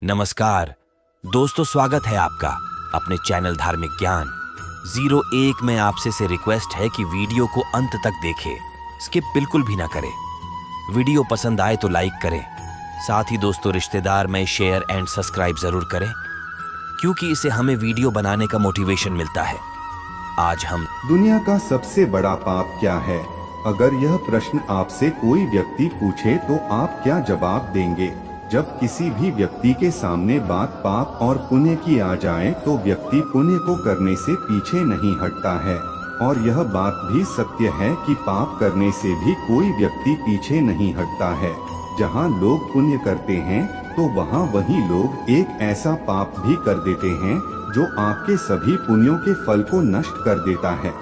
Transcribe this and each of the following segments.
नमस्कार दोस्तों, स्वागत है आपका अपने चैनल धार्मिक ज्ञान 01 में आपसे से रिक्वेस्ट है कि वीडियो को अंत तक देखें, स्किप बिल्कुल भी ना करें। वीडियो पसंद आए तो लाइक करें, साथ ही दोस्तों रिश्तेदार में शेयर एंड सब्सक्राइब जरूर करें, क्योंकि इससे हमें वीडियो बनाने का मोटिवेशन मिलता है। आज हम दुनिया का सबसे बड़ा पाप क्या है? अगर यह प्रश्न आपसे कोई व्यक्ति पूछे तो आप क्या जवाब देंगे? जब किसी भी व्यक्ति के सामने बात पाप और पुण्य की आ जाए तो व्यक्ति पुण्य को करने से पीछे नहीं हटता है, और यह बात भी सत्य है कि पाप करने से भी कोई व्यक्ति पीछे नहीं हटता है। जहाँ लोग पुण्य करते हैं तो वहाँ वही लोग एक ऐसा पाप भी कर देते हैं जो आपके सभी पुण्यों के फल को नष्ट कर देता है।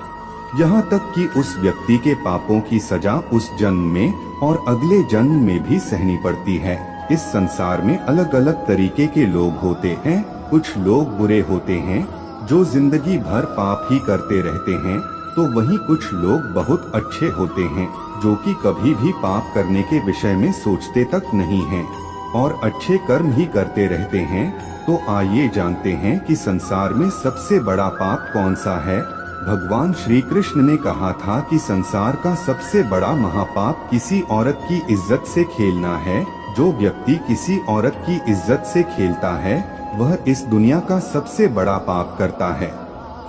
यहाँ तक कि उस व्यक्ति के पापों की सजा उस जन्म में और अगले जन्म में भी सहनी पड़ती है। इस संसार में अलग अलग तरीके के लोग होते हैं। कुछ लोग बुरे होते हैं जो जिंदगी भर पाप ही करते रहते हैं, तो वहीं कुछ लोग बहुत अच्छे होते हैं जो कि कभी भी पाप करने के विषय में सोचते तक नहीं हैं और अच्छे कर्म ही करते रहते हैं। तो आइए जानते हैं कि संसार में सबसे बड़ा पाप कौन सा है। भगवान श्री कृष्ण ने कहा था कि संसार का सबसे बड़ा महापाप किसी औरत की इज्जत से खेलना है। जो व्यक्ति किसी औरत की इज्जत से खेलता है वह इस दुनिया का सबसे बड़ा पाप करता है।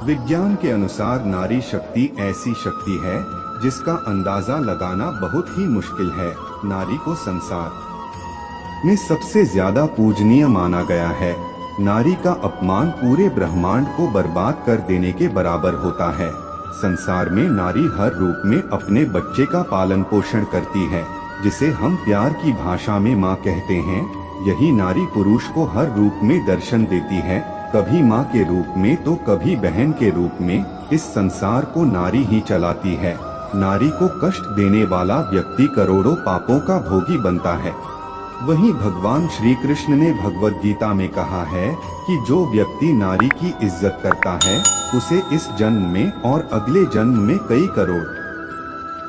विज्ञान के अनुसार नारी शक्ति ऐसी शक्ति है जिसका अंदाजा लगाना बहुत ही मुश्किल है। नारी को संसार में सबसे ज्यादा पूजनीय माना गया है। नारी का अपमान पूरे ब्रह्मांड को बर्बाद कर देने के बराबर होता है। संसार में नारी हर रूप में अपने बच्चे का पालन पोषण करती है, जिसे हम प्यार की भाषा में माँ कहते हैं। यही नारी पुरुष को हर रूप में दर्शन देती है, कभी माँ के रूप में तो कभी बहन के रूप में। इस संसार को नारी ही चलाती है। नारी को कष्ट देने वाला व्यक्ति करोड़ों पापों का भोगी बनता है। वहीं भगवान श्री कृष्ण ने भगवद गीता में कहा है कि जो व्यक्ति नारी की इज्जत करता है उसे इस जन्म में और अगले जन्म में कई करोड़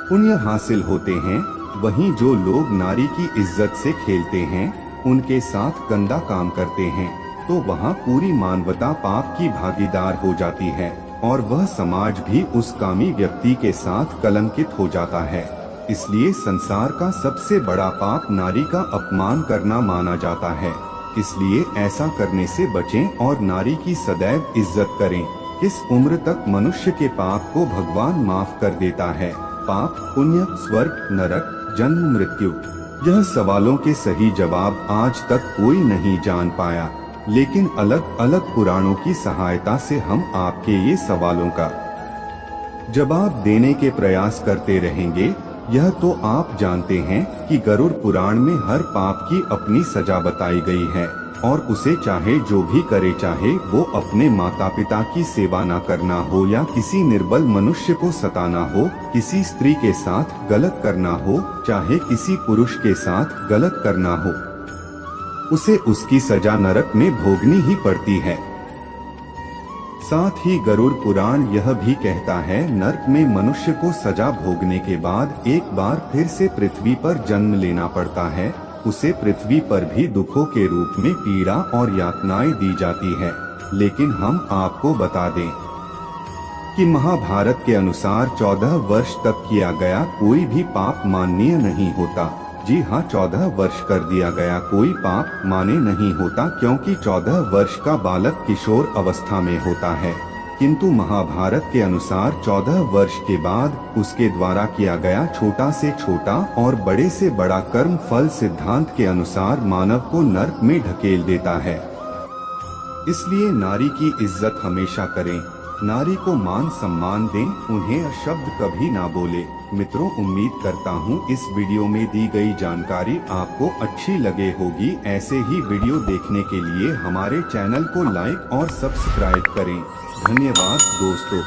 पुण्य हासिल होते हैं। वहीं जो लोग नारी की इज्जत से खेलते हैं, उनके साथ गंदा काम करते हैं, तो वहाँ पूरी मानवता पाप की भागीदार हो जाती है और वह समाज भी उस कामी व्यक्ति के साथ कलंकित हो जाता है। इसलिए संसार का सबसे बड़ा पाप नारी का अपमान करना माना जाता है। इसलिए ऐसा करने से बचें और नारी की सदैव इज्जत करें। किस उम्र तक मनुष्य के पाप को भगवान माफ कर देता है? पाप, पुण्य, स्वर्ग, नरक, जन्म, मृत्यु, यह सवालों के सही जवाब आज तक कोई नहीं जान पाया, लेकिन अलग अलग पुराणों की सहायता से हम आपके ये सवालों का जवाब देने के प्रयास करते रहेंगे। यह तो आप जानते हैं कि गरुड़ पुराण में हर पाप की अपनी सजा बताई गई है, और उसे चाहे जो भी करे, चाहे वो अपने माता पिता की सेवा न करना हो या किसी निर्बल मनुष्य को सताना हो, किसी स्त्री के साथ गलत करना हो, चाहे किसी पुरुष के साथ गलत करना हो, उसे उसकी सजा नरक में भोगनी ही पड़ती है। साथ ही गरुड़ पुराण यह भी कहता है, नरक में मनुष्य को सजा भोगने के बाद एक बार फिर से पृथ्वी पर जन्म लेना पड़ता है। उसे पृथ्वी पर भी दुखों के रूप में पीड़ा और यातनाएं दी जाती है। लेकिन हम आपको बता दें कि महाभारत के अनुसार 14 वर्ष तक किया गया कोई भी पाप माननीय नहीं होता। जी हाँ, 14 वर्ष कर दिया गया कोई पाप माने नहीं होता, क्योंकि 14 वर्ष का बालक किशोर अवस्था में होता है। किंतु महाभारत के अनुसार 14 वर्ष के बाद उसके द्वारा किया गया छोटा से छोटा और बड़े से बड़ा कर्म फल सिद्धांत के अनुसार मानव को नरक में ढकेल देता है। इसलिए नारी की इज्जत हमेशा करें, नारी को मान सम्मान दें, उन्हें अशब्द कभी ना बोले। मित्रों, उम्मीद करता हूँ इस वीडियो में दी गई जानकारी आपको अच्छी लगे होगी। ऐसे ही वीडियो देखने के लिए हमारे चैनल को लाइक और सब्सक्राइब करें। धन्यवाद दोस्तों।